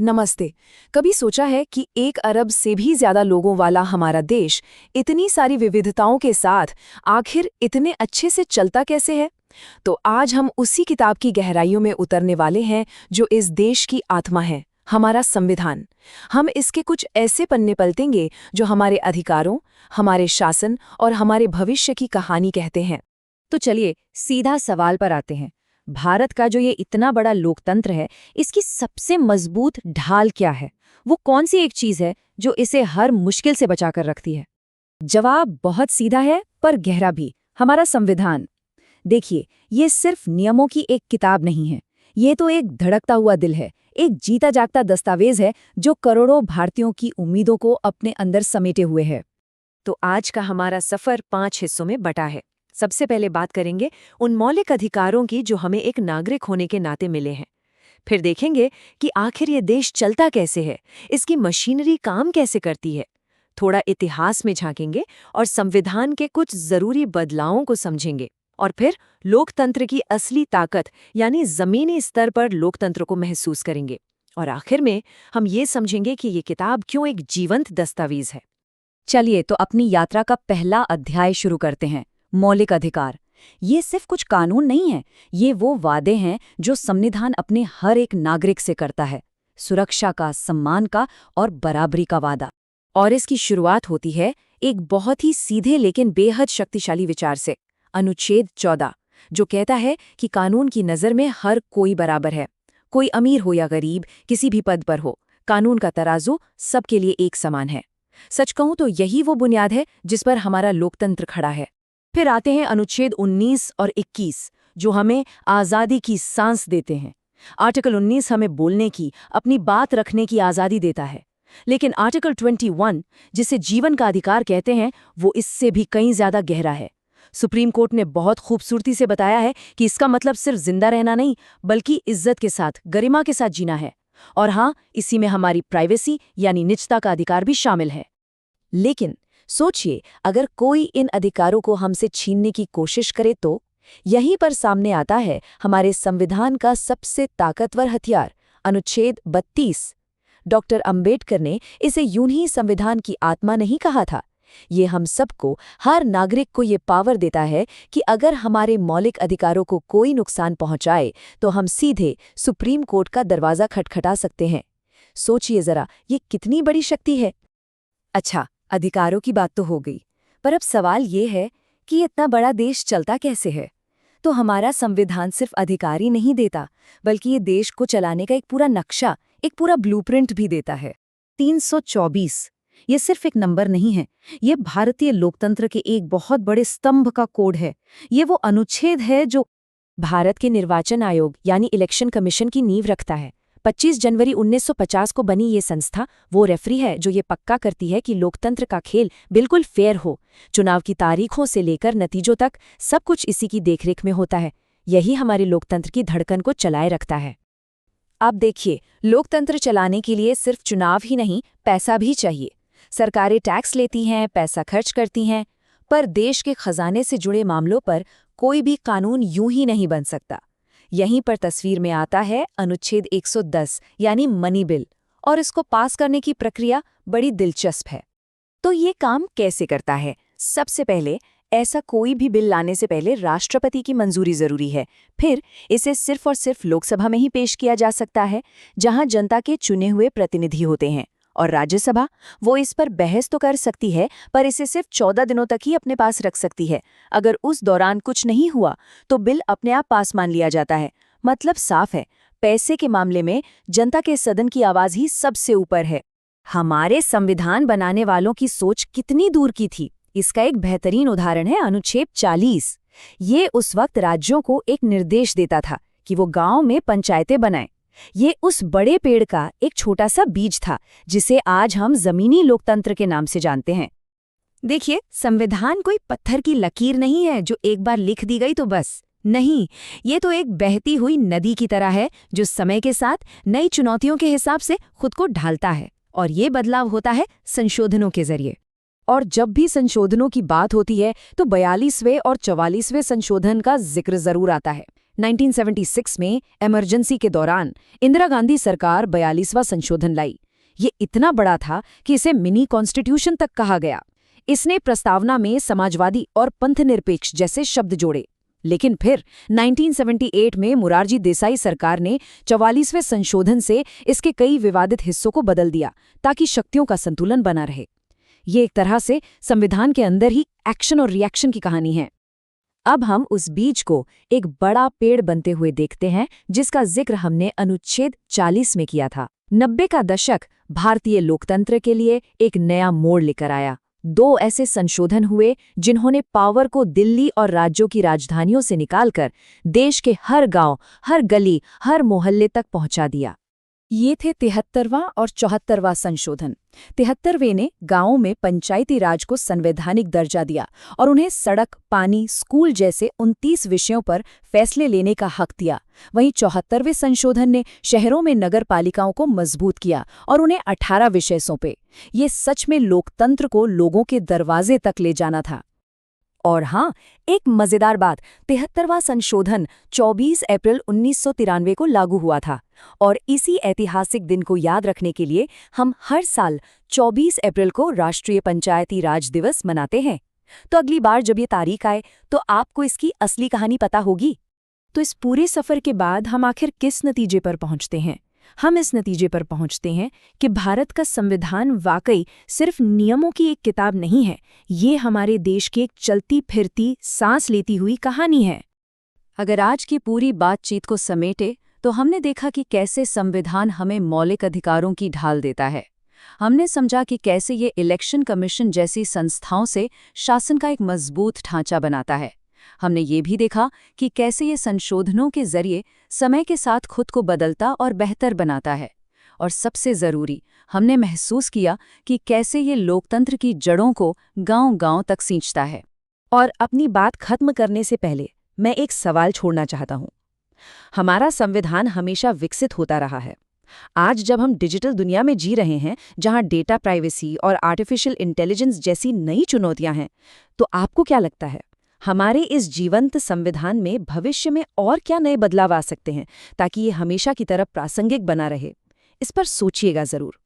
नमस्ते। कभी सोचा है कि 1 अरब से भी ज्यादा लोगों वाला हमारा देश इतनी सारी विविधताओं के साथ आखिर इतने अच्छे से चलता कैसे है? तो आज हम उसी किताब की गहराइयों में उतरने वाले हैं जो इस देश की आत्मा है, हमारा संविधान। हम इसके कुछ ऐसे पन्ने पलटेंगे जो हमारे अधिकारों, हमारे शासन और हमारे भविष्य की कहानी कहते हैं। तो चलिए सीधा सवाल पर आते हैं। भारत का जो ये इतना बड़ा लोकतंत्र है, इसकी सबसे मजबूत ढाल क्या है? वो कौन सी एक चीज है जो इसे हर मुश्किल से बचाकर रखती है? जवाब बहुत सीधा है पर गहरा भी। हमारा संविधान। देखिए, ये सिर्फ नियमों की एक किताब नहीं है। ये तो एक धड़कता हुआ दिल है, एक जीता जागता दस्तावेज है जो करोड़ों भारतीयों की उम्मीदों को अपने अंदर समेटे हुए है। तो आज का हमारा सफर 5 हिस्सों में बटा है। सबसे पहले बात करेंगे उन मौलिक अधिकारों की जो हमें एक नागरिक होने के नाते मिले हैं। फिर देखेंगे कि आखिर ये देश चलता कैसे है, इसकी मशीनरी काम कैसे करती है। थोड़ा इतिहास में झांकेंगे और संविधान के कुछ जरूरी बदलावों को समझेंगे। और फिर लोकतंत्र की असली ताकत यानी जमीनी स्तर पर लोकतंत्र को महसूस करेंगे। और आखिर में हम ये समझेंगे कि ये किताब क्यों एक जीवंत दस्तावेज है। चलिए तो अपनी यात्रा का पहला अध्याय शुरू करते हैं। मौलिक अधिकार। ये सिर्फ कुछ कानून नहीं है, ये वो वादे हैं जो संविधान अपने हर एक नागरिक से करता है। सुरक्षा का, सम्मान का और बराबरी का वादा। और इसकी शुरुआत होती है एक बहुत ही सीधे लेकिन बेहद शक्तिशाली विचार से, अनुच्छेद 14, जो कहता है कि कानून की नज़र में हर कोई बराबर है। कोई अमीर हो या गरीब, किसी भी पद पर हो, कानून का तराजू सबके लिए एक समान है। सच कहूं तो यही वो बुनियाद है जिस पर हमारा लोकतंत्र खड़ा है। फिर आते हैं अनुच्छेद 19 और 21, जो हमें आज़ादी की सांस देते हैं। आर्टिकल 19 हमें बोलने की, अपनी बात रखने की आज़ादी देता है। लेकिन आर्टिकल 21, जिसे जीवन का अधिकार कहते हैं, वो इससे भी कहीं ज़्यादा गहरा है। सुप्रीम कोर्ट ने बहुत खूबसूरती से बताया है कि इसका मतलब सिर्फ जिंदा रहना नहीं, बल्कि इज्जत के साथ, गरिमा के साथ जीना है। और हाँ, इसी में हमारी प्राइवेसी यानी निजता का अधिकार भी शामिल है। लेकिन सोचिए, अगर कोई इन अधिकारों को हमसे छीनने की कोशिश करे तो यहीं पर सामने आता है हमारे संविधान का सबसे ताकतवर हथियार, अनुच्छेद 32। डॉक्टर अंबेडकर ने इसे यूं ही संविधान की आत्मा नहीं कहा था। ये हम सबको, हर नागरिक को ये पावर देता है कि अगर हमारे मौलिक अधिकारों को कोई नुकसान पहुंचाए तो हम सीधे सुप्रीम कोर्ट का दरवाजा खटखटा सकते हैं। सोचिए जरा, ये कितनी बड़ी शक्ति है। अच्छा, अधिकारों की बात तो हो गई, पर अब सवाल ये है कि इतना बड़ा देश चलता कैसे है? तो हमारा संविधान सिर्फ अधिकार ही नहीं देता, बल्कि ये देश को चलाने का एक पूरा नक्शा, एक पूरा ब्लूप्रिंट भी देता है। 324 ये सिर्फ एक नंबर नहीं है, ये भारतीय लोकतंत्र के एक बहुत बड़े स्तंभ का कोड है। ये वो अनुच्छेद है जो भारत के निर्वाचन आयोग यानी इलेक्शन कमीशन की नींव रखता है। 25 जनवरी 1950 को बनी ये संस्था वो रेफरी है जो ये पक्का करती है कि लोकतंत्र का खेल बिल्कुल फेयर हो। चुनाव की तारीखों से लेकर नतीजों तक सब कुछ इसी की देखरेख में होता है। यही हमारे लोकतंत्र की धड़कन को चलाए रखता है। अब देखिए, लोकतंत्र चलाने के लिए सिर्फ चुनाव ही नहीं, पैसा भी चाहिए। सरकारें टैक्स लेती हैं, पैसा खर्च करती हैं, पर देश के खजाने से जुड़े मामलों पर कोई भी कानून यूं ही नहीं बन सकता। यहीं पर तस्वीर में आता है अनुच्छेद 110 यानी मनी बिल, और इसको पास करने की प्रक्रिया बड़ी दिलचस्प है। तो ये काम कैसे करता है? सबसे पहले, ऐसा कोई भी बिल लाने से पहले राष्ट्रपति की मंजूरी जरूरी है। फिर इसे सिर्फ और सिर्फ लोकसभा में ही पेश किया जा सकता है, जहां जनता के चुने हुए प्रतिनिधि होते हैं। और राज्यसभा, वो इस पर बहस तो कर सकती है, पर इसे सिर्फ 14 दिनों तक ही अपने पास रख सकती है। अगर उस दौरान कुछ नहीं हुआ तो बिल अपने आप पास मान लिया जाता है। मतलब साफ है, पैसे के मामले में जनता के सदन की आवाज ही सबसे ऊपर है। हमारे संविधान बनाने वालों की सोच कितनी दूर की थी, इसका एक बेहतरीन उदाहरण है अनुच्छेद 40। ये उस वक्त राज्यों को एक निर्देश देता था कि वो गांव में पंचायतें बनाएं। ये उस बड़े पेड़ का एक छोटा सा बीज था जिसे आज हम जमीनी लोकतंत्र के नाम से जानते हैं। देखिए, संविधान कोई पत्थर की लकीर नहीं है जो एक बार लिख दी गई तो बस। नहीं, ये तो एक बहती हुई नदी की तरह है जो समय के साथ नई चुनौतियों के हिसाब से खुद को ढालता है। और ये बदलाव होता है संशोधनों के जरिए। और जब भी संशोधनों की बात होती है तो 42वें और 44वें संशोधन का जिक्र जरूर आता है। 1976 में इमरजेंसी के दौरान इंदिरा गांधी सरकार 42वां संशोधन लाई। ये इतना बड़ा था कि इसे मिनी कॉन्स्टिट्यूशन तक कहा गया। इसने प्रस्तावना में समाजवादी और पंथनिरपेक्ष जैसे शब्द जोड़े। लेकिन फिर 1978 में मोरारजी देसाई सरकार ने 44वें संशोधन से इसके कई विवादित हिस्सों को बदल दिया ताकि शक्तियों का संतुलन बना रहे। ये एक तरह से संविधान के अंदर ही एक्शन और रिएक्शन की कहानी है। अब हम उस बीज को एक बड़ा पेड़ बनते हुए देखते हैं जिसका जिक्र हमने अनुच्छेद 40 में किया था। 90 का दशक भारतीय लोकतंत्र के लिए एक नया मोड़ लेकर आया। 2 ऐसे संशोधन हुए जिन्होंने पावर को दिल्ली और राज्यों की राजधानियों से निकालकर देश के हर गांव, हर गली, हर मोहल्ले तक पहुंचा दिया। ये थे 73वां और 74वां संशोधन। 73वें ने गांवों में पंचायती राज को संवैधानिक दर्जा दिया और उन्हें सड़क, पानी, स्कूल जैसे 29 विषयों पर फैसले लेने का हक दिया। वहीं 74वें संशोधन ने शहरों में नगर पालिकाओं को मजबूत किया और उन्हें 18 विषय सौंपे। ये सच में लोकतंत्र को लोगों के दरवाजे तक ले जाना था। और हाँ, एक मजेदार बात, 73वां संशोधन 24 अप्रैल 1993 को लागू हुआ था और इसी ऐतिहासिक दिन को याद रखने के लिए हम हर साल 24 अप्रैल को राष्ट्रीय पंचायती राज दिवस मनाते हैं। तो अगली बार जब ये तारीख आए तो आपको इसकी असली कहानी पता होगी। तो इस पूरे सफर के बाद हम आखिर किस नतीजे पर पहुंचते हैं? हम इस नतीजे पर पहुंचते हैं कि भारत का संविधान वाकई सिर्फ नियमों की एक किताब नहीं है, ये हमारे देश की एक चलती फिरती, सांस लेती हुई कहानी है। अगर आज की पूरी बातचीत को समेटे तो हमने देखा कि कैसे संविधान हमें मौलिक अधिकारों की ढाल देता है। हमने समझा कि कैसे ये इलेक्शन कमीशन जैसी संस्थाओं से शासन का एक मजबूत ढांचा बनाता है। हमने ये भी देखा कि कैसे ये संशोधनों के जरिए समय के साथ खुद को बदलता और बेहतर बनाता है। और सबसे ज़रूरी, हमने महसूस किया कि कैसे ये लोकतंत्र की जड़ों को गांव-गांव तक सींचता है। और अपनी बात खत्म करने से पहले मैं एक सवाल छोड़ना चाहता हूँ। हमारा संविधान हमेशा विकसित होता रहा है। आज जब हम डिजिटल दुनिया में जी रहे हैं, जहां डेटा प्राइवेसी और आर्टिफिशियल इंटेलिजेंस जैसी नई चुनौतियां हैं, तो आपको क्या लगता है, हमारे इस जीवंत संविधान में भविष्य में और क्या नए बदलाव आ सकते हैं ताकि ये हमेशा की तरह प्रासंगिक बना रहे? इस पर सोचिएगा ज़रूर।